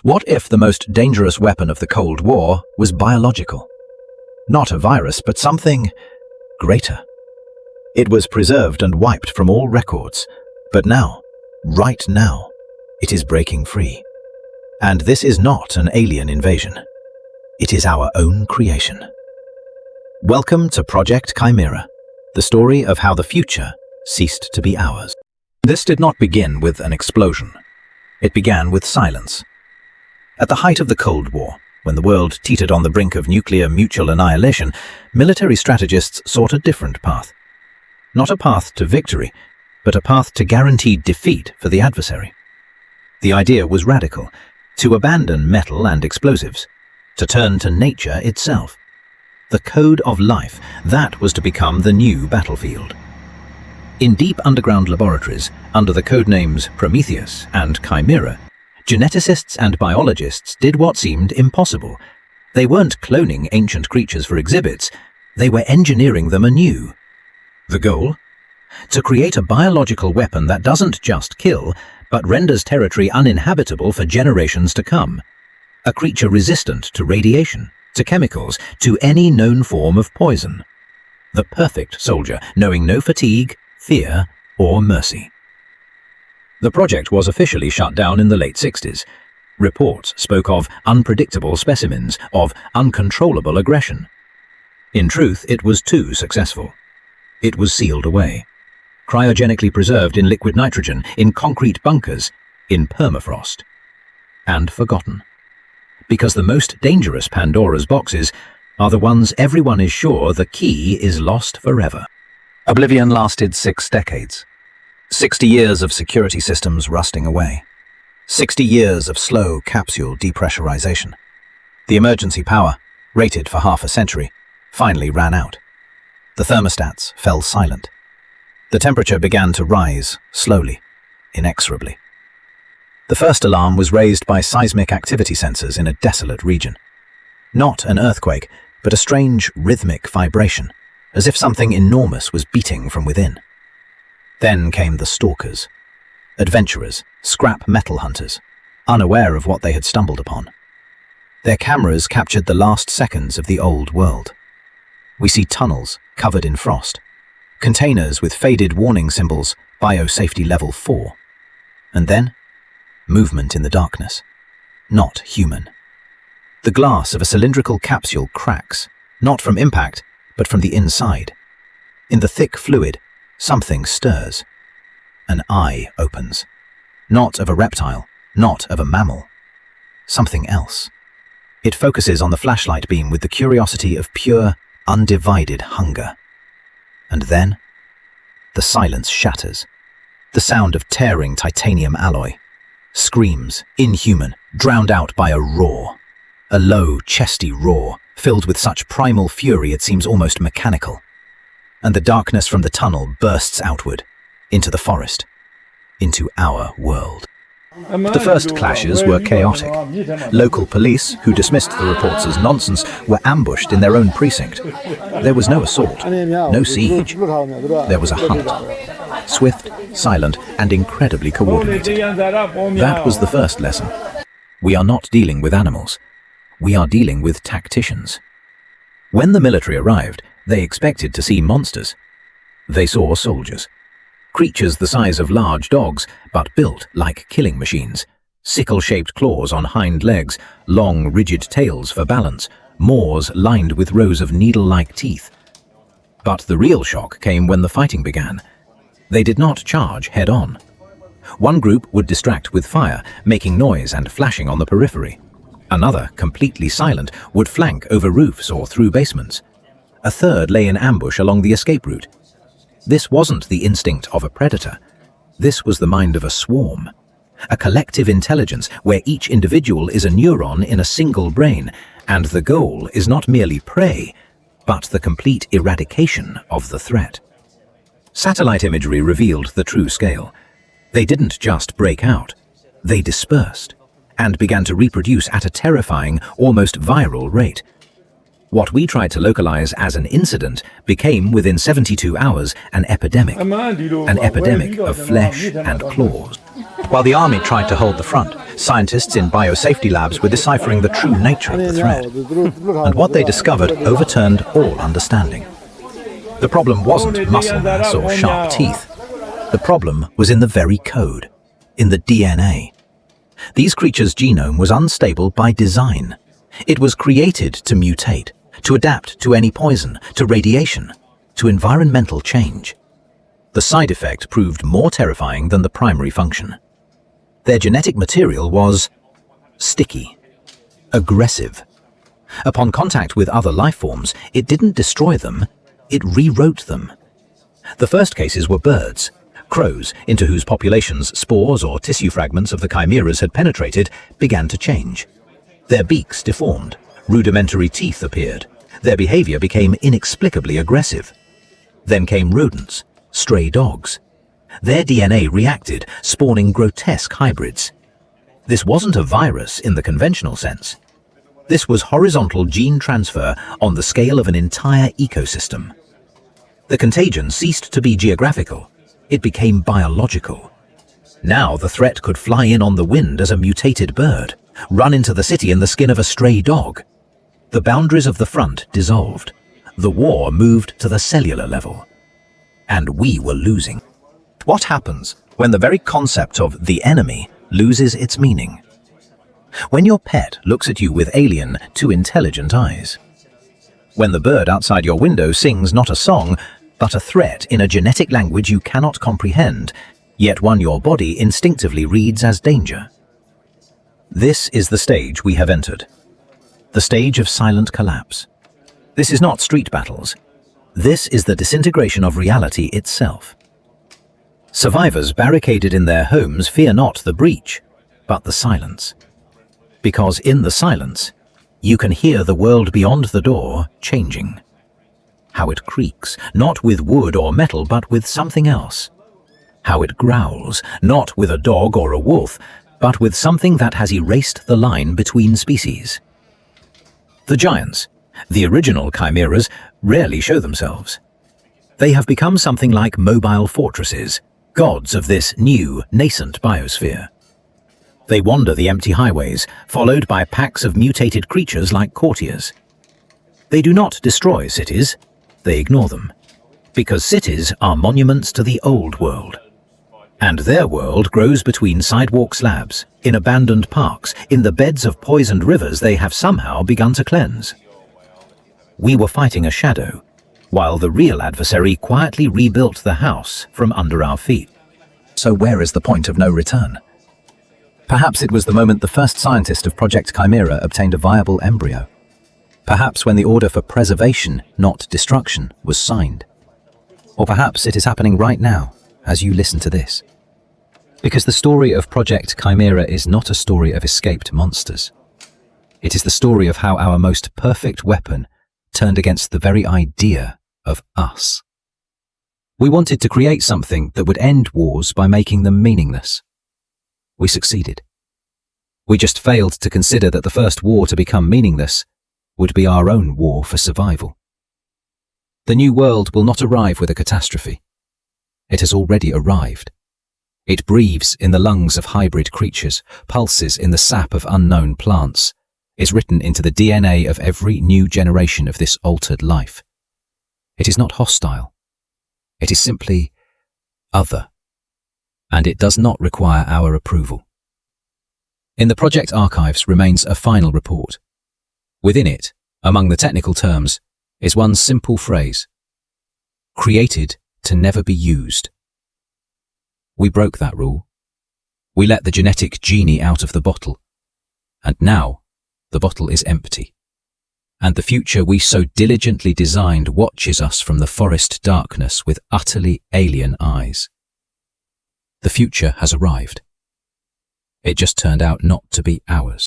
What if the most dangerous weapon of the Cold War was biological? Not a virus, but something greater. It was preserved and wiped from all records, but now, right now, it is breaking free. And this is not an alien invasion. It is our own creation. Welcome to Project Chimera, the story of how the future ceased to be ours. This did not begin with an explosion. It began with silence. At the height of the Cold War, when the world teetered on the brink of nuclear mutual annihilation, military strategists sought a different path. Not a path to victory, but a path to guaranteed defeat for the adversary. The idea was radical: to abandon metal and explosives, to turn to nature itself. The code of life, that was to become the new battlefield. In deep underground laboratories, under the codenames Prometheus and Chimera, geneticists and biologists did what seemed impossible. They weren't cloning ancient creatures for exhibits, they were engineering them anew. The goal? To create a biological weapon that doesn't just kill, but renders territory uninhabitable for generations to come. A creature resistant to radiation, to chemicals, to any known form of poison. The perfect soldier, knowing no fatigue, fear, or mercy. The project was officially shut down in the late 60s. Reports spoke of unpredictable specimens, of uncontrollable aggression. In truth, it was too successful. It was sealed away. Cryogenically preserved in liquid nitrogen, in concrete bunkers, in permafrost. And forgotten. Because the most dangerous Pandora's boxes are the ones everyone is sure the key is lost forever. Oblivion lasted 6 decades. 60 years of security systems rusting away. 60 years of slow capsule depressurization. The emergency power, rated for half a century, finally ran out. The thermostats fell silent. The temperature began to rise, slowly, inexorably. The first alarm was raised by seismic activity sensors in a desolate region. Not an earthquake, but a strange rhythmic vibration, as if something enormous was beating from within. Then came the stalkers, adventurers, scrap metal hunters, unaware of what they had stumbled upon. Their cameras captured the last seconds of the old world. We see tunnels covered in frost, containers with faded warning symbols, biosafety level 4. And then, movement in the darkness. Not human. The glass of a cylindrical capsule cracks, not from impact, but from the inside. In the thick fluid, something stirs. An eye opens. Not of a reptile, not of a mammal. Something else. It focuses on the flashlight beam with the curiosity of pure, undivided hunger. And then, the silence shatters. The sound of tearing titanium alloy. Screams, inhuman, drowned out by a roar. A low, chesty roar, filled with such primal fury it seems almost mechanical. And the darkness from the tunnel bursts outward, into the forest, into our world. The first clashes were chaotic. Local police, who dismissed the reports as nonsense, were ambushed in their own precinct. There was no assault, no siege. There was a hunt. Swift, silent, and incredibly coordinated. That was the first lesson. We are not dealing with animals. We are dealing with tacticians. When the military arrived, they expected to see monsters. They saw soldiers. Creatures the size of large dogs, but built like killing machines. Sickle-shaped claws on hind legs, long, rigid tails for balance, maws lined with rows of needle-like teeth. But the real shock came when the fighting began. They did not charge head-on. One group would distract with fire, making noise and flashing on the periphery. Another, completely silent, would flank over roofs or through basements. A third lay in ambush along the escape route. This wasn't the instinct of a predator. This was the mind of a swarm. A collective intelligence where each individual is a neuron in a single brain, and the goal is not merely prey, but the complete eradication of the threat. Satellite imagery revealed the true scale. They didn't just break out. They dispersed and began to reproduce at a terrifying, almost viral rate. What we tried to localize as an incident became, within 72 hours, an epidemic of flesh and claws. While the army tried to hold the front, scientists in biosafety labs were deciphering the true nature of the threat. And what they discovered overturned all understanding. The problem wasn't muscle mass or sharp teeth. The problem was in the very code, in the DNA. These creatures' genome was unstable by design. It was created to mutate, to adapt to any poison, to radiation, to environmental change. The side effect proved more terrifying than the primary function. Their genetic material was sticky, aggressive. Upon contact with other life forms, it didn't destroy them, it rewrote them. The first cases were birds. Crows, into whose populations spores or tissue fragments of the chimeras had penetrated, began to change. Their beaks deformed, rudimentary teeth appeared, their behavior became inexplicably aggressive. Then came rodents, stray dogs. Their DNA reacted, spawning grotesque hybrids. This wasn't a virus in the conventional sense. This was horizontal gene transfer on the scale of an entire ecosystem. The contagion ceased to be geographical. It became biological. Now the threat could fly in on the wind as a mutated bird, run into the city in the skin of a stray dog. The boundaries of the front dissolved. The war moved to the cellular level. And we were losing. What happens when the very concept of the enemy loses its meaning? When your pet looks at you with alien, too intelligent eyes. When the bird outside your window sings not a song, but a threat in a genetic language you cannot comprehend, yet one your body instinctively reads as danger. This is the stage we have entered. The stage of silent collapse. This is not street battles. This is the disintegration of reality itself. Survivors barricaded in their homes fear not the breach, but the silence. Because in the silence, you can hear the world beyond the door changing. How it creaks, not with wood or metal, but with something else. How it growls, not with a dog or a wolf, but with something that has erased the line between species. The giants, the original chimeras, rarely show themselves. They have become something like mobile fortresses, gods of this new, nascent biosphere. They wander the empty highways, followed by packs of mutated creatures like courtiers. They do not destroy cities, they ignore them, because cities are monuments to the old world. And their world grows between sidewalk slabs, in abandoned parks, in the beds of poisoned rivers they have somehow begun to cleanse. We were fighting a shadow, while the real adversary quietly rebuilt the house from under our feet. So where is the point of no return? Perhaps it was the moment the first scientist of Project Chimera obtained a viable embryo. Perhaps when the order for preservation, not destruction, was signed. Or perhaps it is happening right now, as you listen to this. Because the story of Project Chimera is not a story of escaped monsters. It is the story of how our most perfect weapon turned against the very idea of us. We wanted to create something that would end wars by making them meaningless. We succeeded. We just failed to consider that the first war to become meaningless would be our own war for survival. The new world will not arrive with a catastrophe. It has already arrived. It breathes in the lungs of hybrid creatures, pulses in the sap of unknown plants, is written into the DNA of every new generation of this altered life. It is not hostile. It is simply other. And it does not require our approval. In the project archives remains a final report. Within it, among the technical terms, is one simple phrase: created to never be used. We broke that rule. We let the genetic genie out of the bottle. And now, the bottle is empty. And the future we so diligently designed watches us from the forest darkness with utterly alien eyes. The future has arrived. It just turned out not to be ours.